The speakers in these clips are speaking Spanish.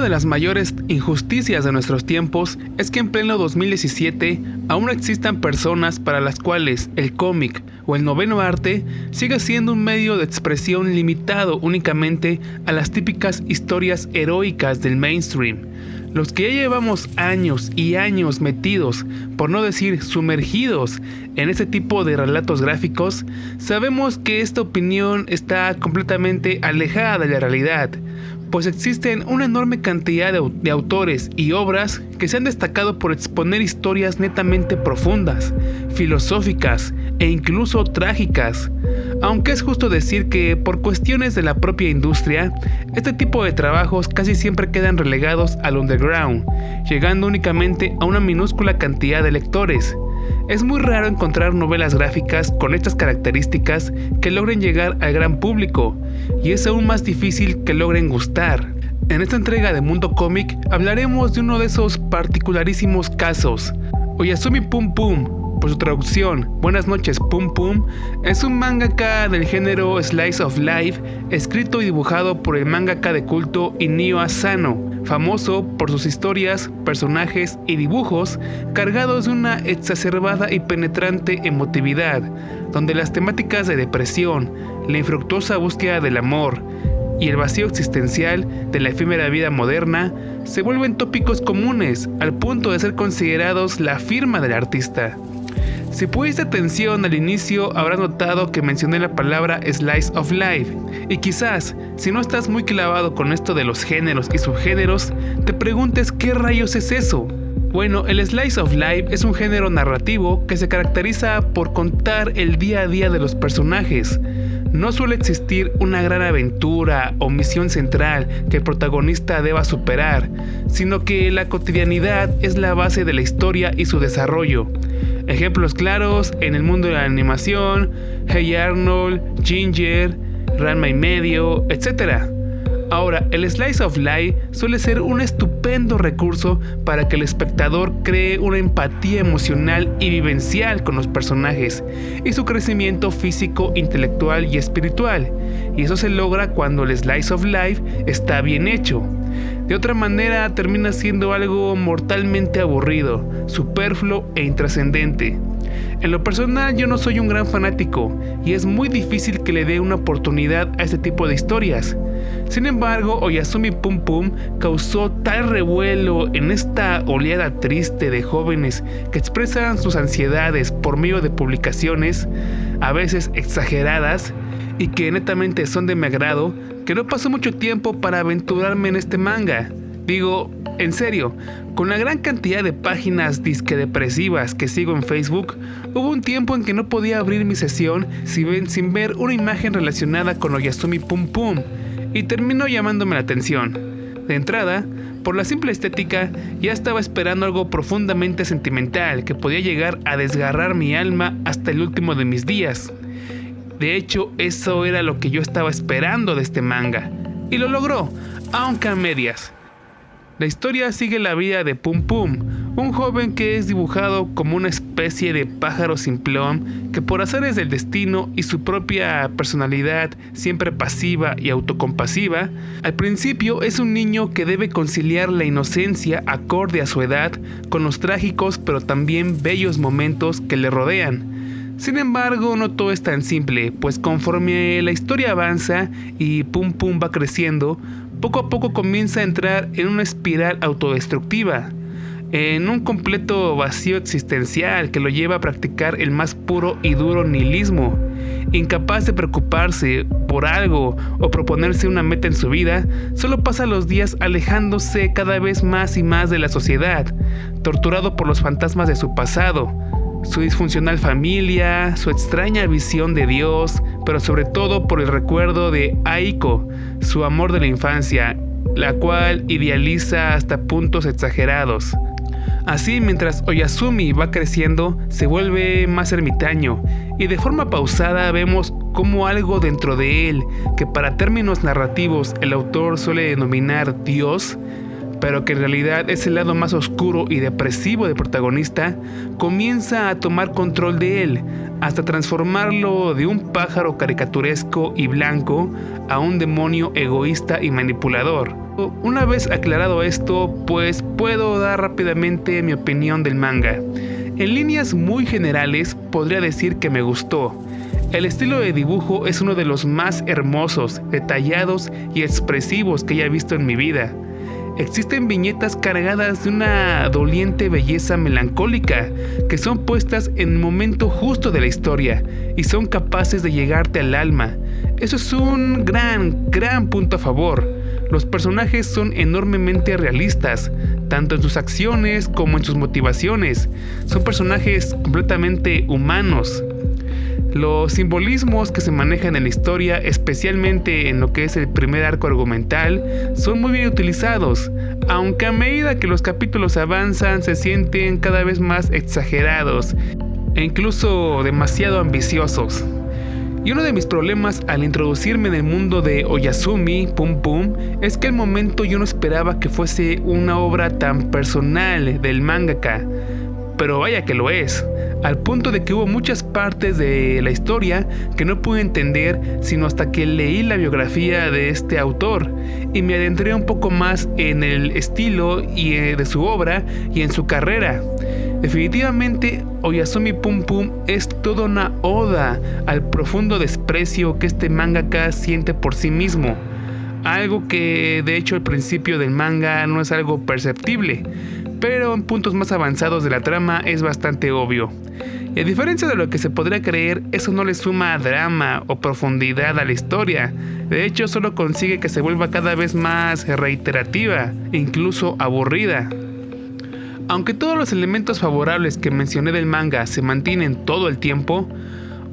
de las mayores injusticias de nuestros tiempos es que en pleno 2017 aún existan personas para las cuales el cómic o el noveno arte sigue siendo un medio de expresión limitado únicamente a las típicas historias heroicas del mainstream. Los que ya llevamos años y años metidos, por no decir sumergidos, en este tipo de relatos gráficos, sabemos que esta opinión está completamente alejada de la realidad, pues existen una enorme cantidad de autores y obras que se han destacado por exponer historias netamente profundas, filosóficas e incluso trágicas. Aunque es justo decir que por cuestiones de la propia industria, este tipo de trabajos casi siempre quedan relegados al underground, llegando únicamente a una minúscula cantidad de lectores. Es muy raro encontrar novelas gráficas con estas características que logren llegar al gran público, y es aún más difícil que logren gustar. En esta entrega de Mundo Cómic hablaremos de uno de esos particularísimos casos. Oyasumi Pum Pum, por su traducción Buenas noches Pum Pum, es un mangaka del género Slice of Life, escrito y dibujado por el mangaka de culto Inio Asano, famoso por sus historias, personajes y dibujos cargados de una exacerbada y penetrante emotividad, donde las temáticas de depresión, la infructuosa búsqueda del amor y el vacío existencial de la efímera vida moderna se vuelven tópicos comunes al punto de ser considerados la firma del artista. Si pusiste atención al inicio, habrás notado que mencioné la palabra Slice of Life, y quizás, si no estás muy clavado con esto de los géneros y subgéneros, te preguntes ¿qué rayos es eso? Bueno, el Slice of Life es un género narrativo que se caracteriza por contar el día a día de los personajes. No suele existir una gran aventura o misión central que el protagonista deba superar, sino que la cotidianidad es la base de la historia y su desarrollo. Ejemplos claros en el mundo de la animación, Hey Arnold, Ginger, Ranma y medio, etc. Ahora, el Slice of Life suele ser un estupendo recurso para que el espectador cree una empatía emocional y vivencial con los personajes y su crecimiento físico, intelectual y espiritual, y eso se logra cuando el Slice of Life está bien hecho. De otra manera termina siendo algo mortalmente aburrido, superfluo e intrascendente. En lo personal yo no soy un gran fanático y es muy difícil que le dé una oportunidad a este tipo de historias. Sin embargo, Oyasumi Pum Pum causó tal revuelo en esta oleada triste de jóvenes que expresan sus ansiedades por medio de publicaciones, a veces exageradas, y que netamente son de mi agrado, que no pasó mucho tiempo para aventurarme en este manga. Digo, en serio, con la gran cantidad de páginas disque depresivas que sigo en Facebook, hubo un tiempo en que no podía abrir mi sesión sin ver una imagen relacionada con Oyasumi Pum Pum, y terminó llamándome la atención. De entrada, por la simple estética, ya estaba esperando algo profundamente sentimental que podía llegar a desgarrar mi alma hasta el último de mis días. De hecho, eso era lo que yo estaba esperando de este manga, y lo logró, aunque a medias. La historia sigue la vida de Pum Pum, un joven que es dibujado como una especie de pájaro simplón que por azares del destino y su propia personalidad siempre pasiva y autocompasiva, al principio es un niño que debe conciliar la inocencia acorde a su edad con los trágicos pero también bellos momentos que le rodean. Sin embargo, no todo es tan simple, pues conforme la historia avanza y Pum Pum va creciendo, poco a poco comienza a entrar en una espiral autodestructiva, en un completo vacío existencial que lo lleva a practicar el más puro y duro nihilismo. Incapaz de preocuparse por algo o proponerse una meta en su vida, solo pasa los días alejándose cada vez más y más de la sociedad, torturado por los fantasmas de su pasado, su disfuncional familia, su extraña visión de Dios, pero sobre todo por el recuerdo de Aiko, su amor de la infancia, la cual idealiza hasta puntos exagerados. Así, mientras Oyasumi va creciendo, se vuelve más ermitaño, y de forma pausada vemos cómo algo dentro de él, que para términos narrativos el autor suele denominar Dios, pero que en realidad es el lado más oscuro y depresivo del protagonista, comienza a tomar control de él, hasta transformarlo de un pájaro caricaturesco y blanco a un demonio egoísta y manipulador. Una vez aclarado esto, pues puedo dar rápidamente mi opinión del manga. En líneas muy generales, podría decir que me gustó. El estilo de dibujo es uno de los más hermosos, detallados y expresivos que haya visto en mi vida. Existen viñetas cargadas de una doliente belleza melancólica que son puestas en el momento justo de la historia y son capaces de llegarte al alma. Eso es un gran punto a favor. Los personajes son enormemente realistas, tanto en sus acciones como en sus motivaciones. Son personajes completamente humanos. Los simbolismos que se manejan en la historia, especialmente en lo que es el primer arco argumental, son muy bien utilizados, aunque a medida que los capítulos avanzan se sienten cada vez más exagerados e incluso demasiado ambiciosos. Y uno de mis problemas al introducirme en el mundo de Oyasumi Pum Pum es que al momento yo no esperaba que fuese una obra tan personal del mangaka, pero vaya que lo es, al punto de que hubo muchas partes de la historia que no pude entender sino hasta que leí la biografía de este autor y me adentré un poco más en el estilo y de su obra y en su carrera. Definitivamente Oyasumi Pum Pum es toda una oda al profundo desprecio que este mangaka siente por sí mismo, algo que de hecho al principio del manga no es algo perceptible, pero en puntos más avanzados de la trama es bastante obvio. Y a diferencia de lo que se podría creer, eso no le suma drama o profundidad a la historia. De hecho, solo consigue que se vuelva cada vez más reiterativa e incluso aburrida. Aunque todos los elementos favorables que mencioné del manga se mantienen todo el tiempo,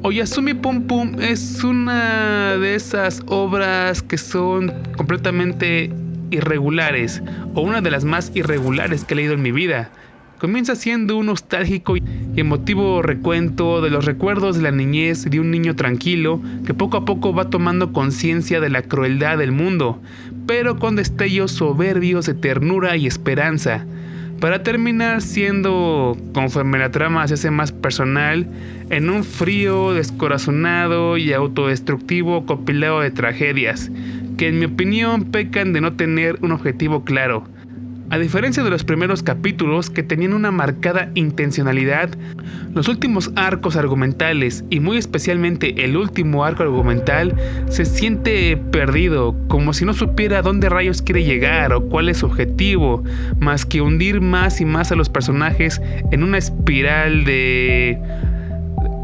Oyasumi Pum Pum es una de esas obras que son completamente irregulares, o una de las más irregulares que he leído en mi vida. Comienza siendo un nostálgico y emotivo recuento de los recuerdos de la niñez de un niño tranquilo que poco a poco va tomando conciencia de la crueldad del mundo, pero con destellos soberbios de ternura y esperanza, para terminar siendo, conforme la trama se hace más personal, en un frío, descorazonado y autodestructivo compilado de tragedias, que en mi opinión pecan de no tener un objetivo claro. A diferencia de los primeros capítulos que tenían una marcada intencionalidad, los últimos arcos argumentales y muy especialmente el último arco argumental se siente perdido, como si no supiera dónde rayos quiere llegar o cuál es su objetivo, más que hundir más y más a los personajes en una espiral de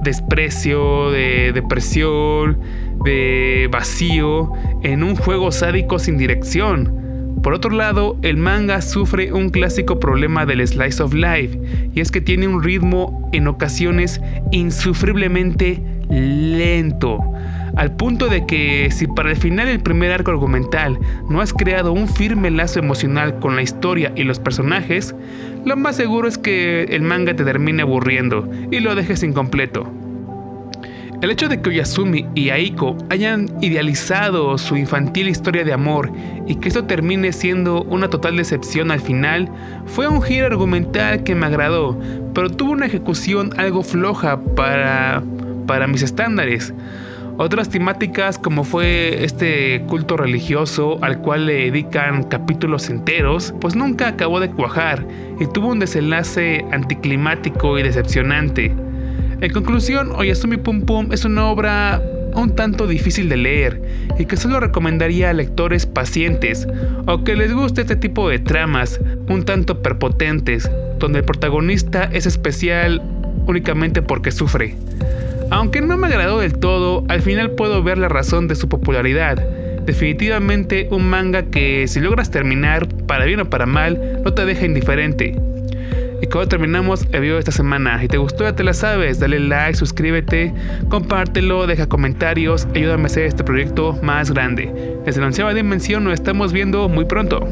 desprecio, de depresión, de vacío, en un juego sádico sin dirección. Por otro lado, el manga sufre un clásico problema del slice of life, y es que tiene un ritmo en ocasiones insufriblemente lento, al punto de que si para el final del primer arco argumental no has creado un firme lazo emocional con la historia y los personajes, lo más seguro es que el manga te termine aburriendo y lo dejes incompleto. El hecho de que Oyasumi y Aiko hayan idealizado su infantil historia de amor y que esto termine siendo una total decepción al final fue un giro argumental que me agradó, pero tuvo una ejecución algo floja para mis estándares. Otras temáticas, como fue este culto religioso al cual le dedican capítulos enteros, pues nunca acabó de cuajar y tuvo un desenlace anticlimático y decepcionante. En conclusión, Oyasumi Pum Pum es una obra un tanto difícil de leer y que solo recomendaría a lectores pacientes o que les guste este tipo de tramas un tanto prepotentes, donde el protagonista es especial únicamente porque sufre. Aunque no me agradó del todo, al final puedo ver la razón de su popularidad. Definitivamente un manga que si logras terminar, para bien o para mal, no te deja indiferente. Y cuando terminamos el video de esta semana, si te gustó ya te la sabes, dale like, suscríbete, compártelo, deja comentarios, ayúdame a hacer este proyecto más grande. Desde la onceava dimensión nos estamos viendo muy pronto.